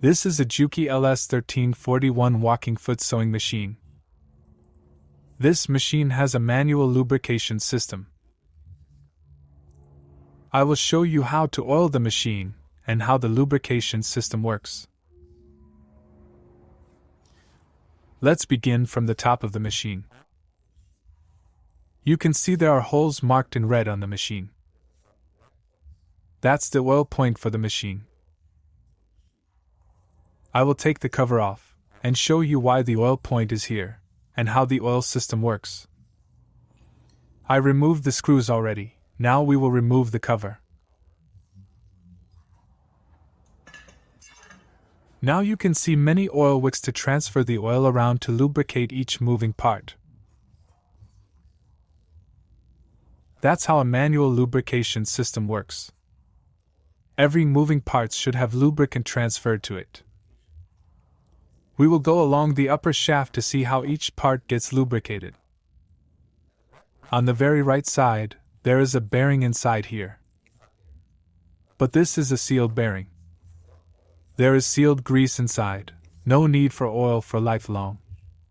This is a Juki LS1341 walking foot sewing machine. This machine has a manual lubrication system. I will show you how to oil the machine and how the lubrication system works. Let's begin from the top of the machine. You can see there are holes marked in red on the machine. That's the oil point for the machine. I will take the cover off and show you why the oil point is here and how the oil system works. I removed the screws already. Now we will remove the cover. Now you can see many oil wicks to transfer the oil around to lubricate each moving part. That's how a manual lubrication system works. Every moving part should have lubricant transferred to it. We will go along the upper shaft to see how each part gets lubricated. On the very right side, there is a bearing inside here. But this is a sealed bearing. There is sealed grease inside, no need for oil for lifelong.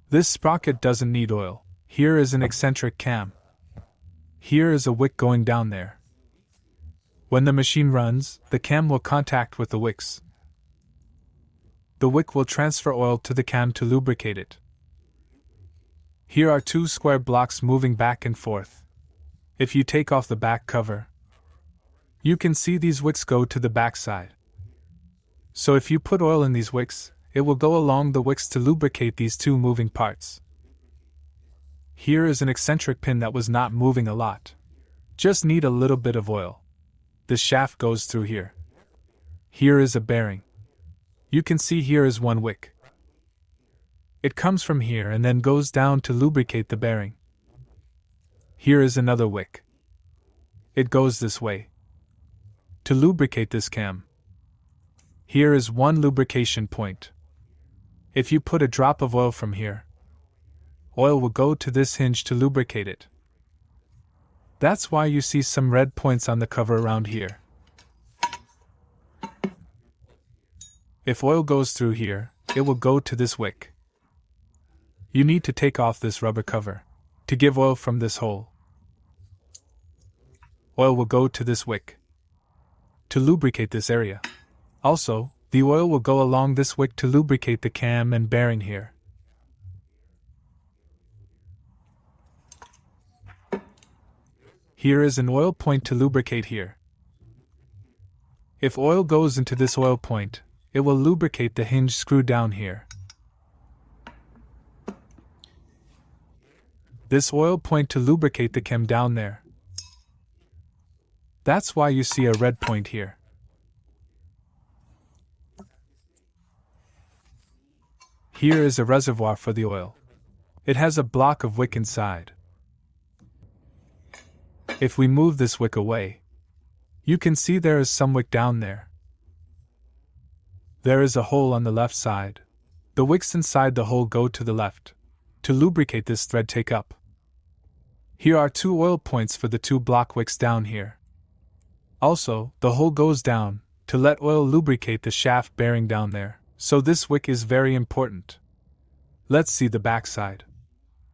This sprocket doesn't need oil. Here is an eccentric cam. Here is a wick going down there. When the machine runs, the cam will contact with the wicks. The wick will transfer oil to the cam to lubricate it. Here are two square blocks moving back and forth. If you take off the back cover, you can see these wicks go to the back side. So if you put oil in these wicks, it will go along the wicks to lubricate these two moving parts. Here is an eccentric pin that was not moving a lot. Just need a little bit of oil. The shaft goes through here. Here is a bearing. You can see here is one wick. It comes from here and then goes down to lubricate the bearing. Here is another wick. It goes this way to lubricate this cam. Here is one lubrication point. If you put a drop of oil from here, oil will go to this hinge to lubricate it. That's why you see some red points on the cover around here. If oil goes through here, it will go to this wick. You need to take off this rubber cover to give oil from this hole. Oil will go to this wick to lubricate this area. Also, the oil will go along this wick to lubricate the cam and bearing here. Here is an oil point to lubricate here. If oil goes into this oil point, it will lubricate the hinge screw down here. This oil point to lubricate the cam down there. That's why you see a red point here. Here is a reservoir for the oil. It has a block of wick inside. If we move this wick away, you can see there is some wick down there. There is a hole on the left side. The wicks inside the hole go to the left. To lubricate this thread take up. Here are two oil points for the two block wicks down here. Also, the hole goes down to let oil lubricate the shaft bearing down there, so this wick is very important. Let's see the back side.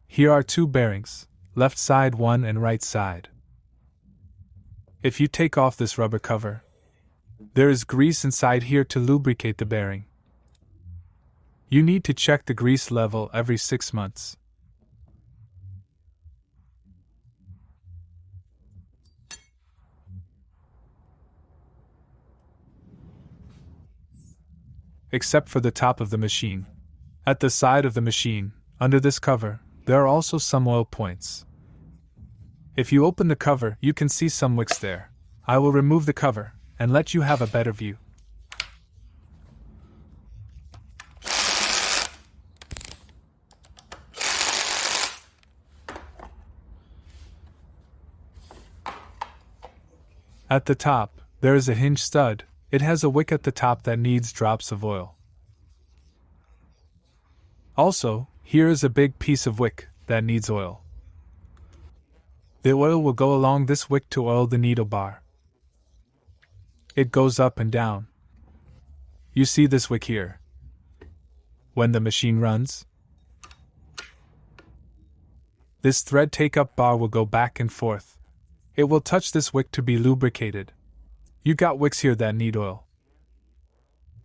Here are two bearings, left side one and right side. If you take off this rubber cover, there is grease inside here to lubricate the bearing. You need to check the grease level every 6 months. Except for the top of the machine. At the side of the machine, under this cover, there are also some oil points. If you open the cover, you can see some wicks there. I will remove the cover and let you have a better view. At the top, there is a hinge stud. It has a wick at the top that needs drops of oil. Also, here is a big piece of wick that needs oil. The oil will go along this wick to oil the needle bar. It goes up and down. You see this wick here? When the machine runs, this thread take-up bar will go back and forth. It will touch this wick to be lubricated. You got wicks here that need oil.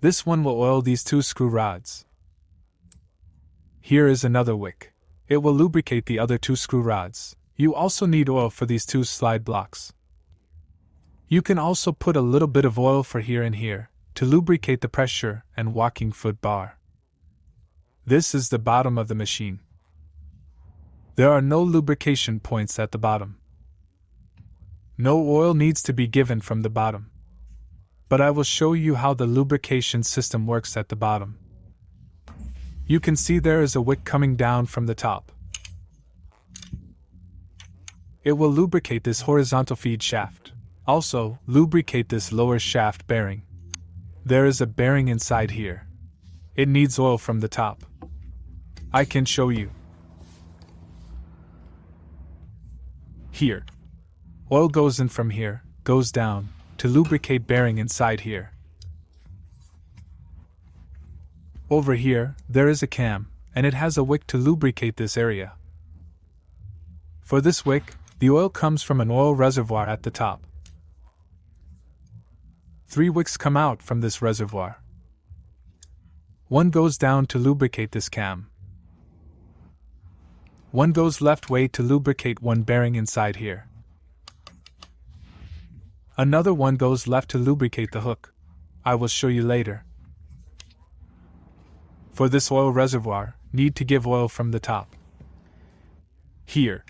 This one will oil these 2 screw rods. Here is another wick. It will lubricate the other 2 screw rods. You also need oil for these 2 slide blocks. You can also put a little bit of oil for here and here, to lubricate the pressure and walking foot bar. This is the bottom of the machine. There are no lubrication points at the bottom. No oil needs to be given from the bottom. But I will show you how the lubrication system works at the bottom. You can see there is a wick coming down from the top. It will lubricate this horizontal feed shaft. Also, lubricate this lower shaft bearing. There is a bearing inside here. It needs oil from the top. I can show you. Here. Oil goes in from here, goes down, to lubricate bearing inside here. Over here, there is a cam, and it has a wick to lubricate this area. For this wick, the oil comes from an oil reservoir at the top. 3 wicks come out from this reservoir. One goes down to lubricate this cam. One goes left way to lubricate one bearing inside here. Another one goes left to lubricate the hook. I will show you later. For this oil reservoir, need to give oil from the top. Here.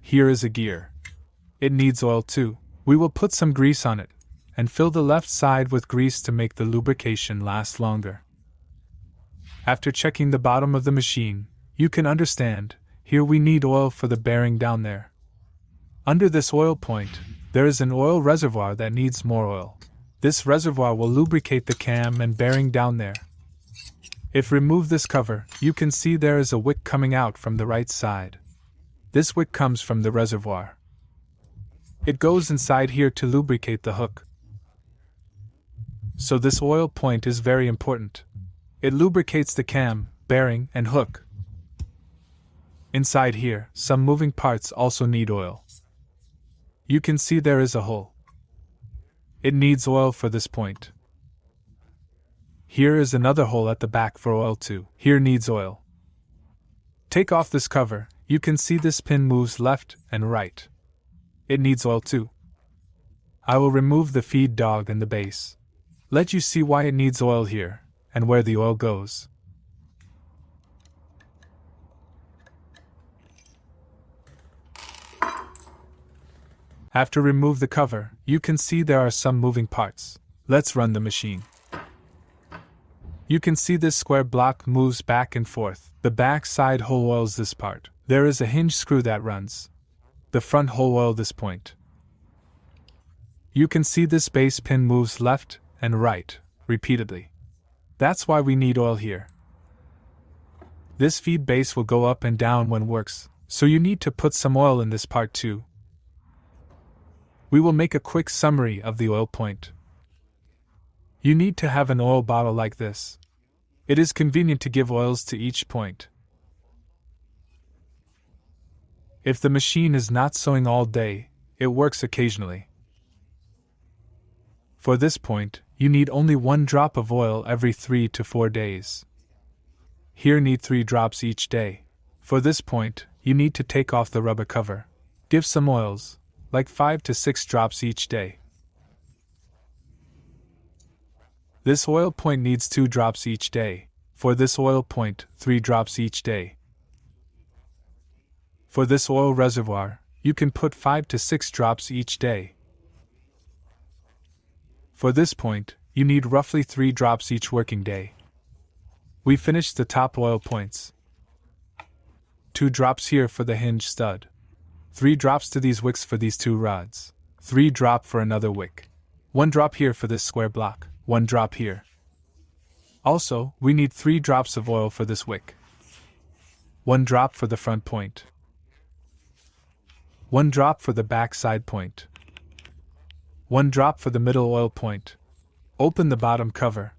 Here is a gear. It needs oil too. We will put some grease on it, and fill the left side with grease to make the lubrication last longer. After checking the bottom of the machine, you can understand, here we need oil for the bearing down there. Under this oil point, there is an oil reservoir that needs more oil. This reservoir will lubricate the cam and bearing down there. If remove this cover, you can see there is a wick coming out from the right side. This wick comes from the reservoir. It goes inside here to lubricate the hook. So this oil point is very important. It lubricates the cam, bearing, and hook. Inside here, some moving parts also need oil. You can see there is a hole. It needs oil for this point. Here is another hole at the back for oil too. Here needs oil. Take off this cover. You can see this pin moves left and right. It needs oil too. I will remove the feed dog and the base. Let you see why it needs oil here, and where the oil goes. After remove the cover, you can see there are some moving parts. Let's run the machine. You can see this square block moves back and forth. The back side hole oils this part. There is a hinge screw that runs. The front hole oil this point. You can see this base pin moves left and right, repeatedly. That's why we need oil here. This feed base will go up and down when works, so you need to put some oil in this part too. We will make a quick summary of the oil point. You need to have an oil bottle like this. It is convenient to give oils to each point. If the machine is not sewing all day, it works occasionally. For this point, you need only 1 drop of oil every 3 to 4 days. Here need 3 drops each day. For this point, you need to take off the rubber cover. Give some oils, like 5 to 6 drops each day. This oil point needs 2 drops each day. For this oil point, 3 drops each day. For this oil reservoir, you can put 5 to 6 drops each day. For this point, you need roughly 3 drops each working day. We finished the top oil points. 2 drops here for the hinge stud. 3 drops to these wicks for these 2 rods. 3 drop for another wick. 1 drop here for this square block. 1 drop here. Also, we need 3 drops of oil for this wick. 1 drop for the front point. 1 drop for the back side point. 1 drop for the middle oil point. Open the bottom cover.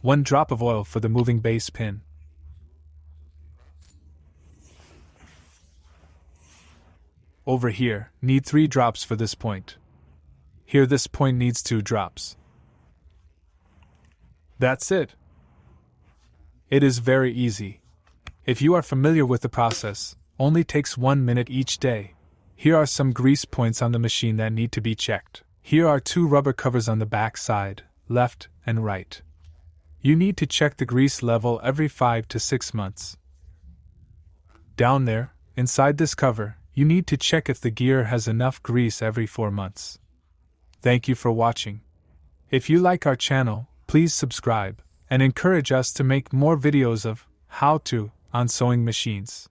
1 drop of oil for the moving base pin. Over here, need 3 drops for this point. Here this point needs 2 drops. That's it. It is very easy. If you are familiar with the process, only takes 1 minute each day. Here are some grease points on the machine that need to be checked. Here are 2 rubber covers on the back side, left and right. You need to check the grease level every 5 to 6 months. Down there, inside this cover, you need to check if the gear has enough grease every 4 months. Thank you for watching. If you like our channel, please subscribe and encourage us to make more videos of how to on sewing machines.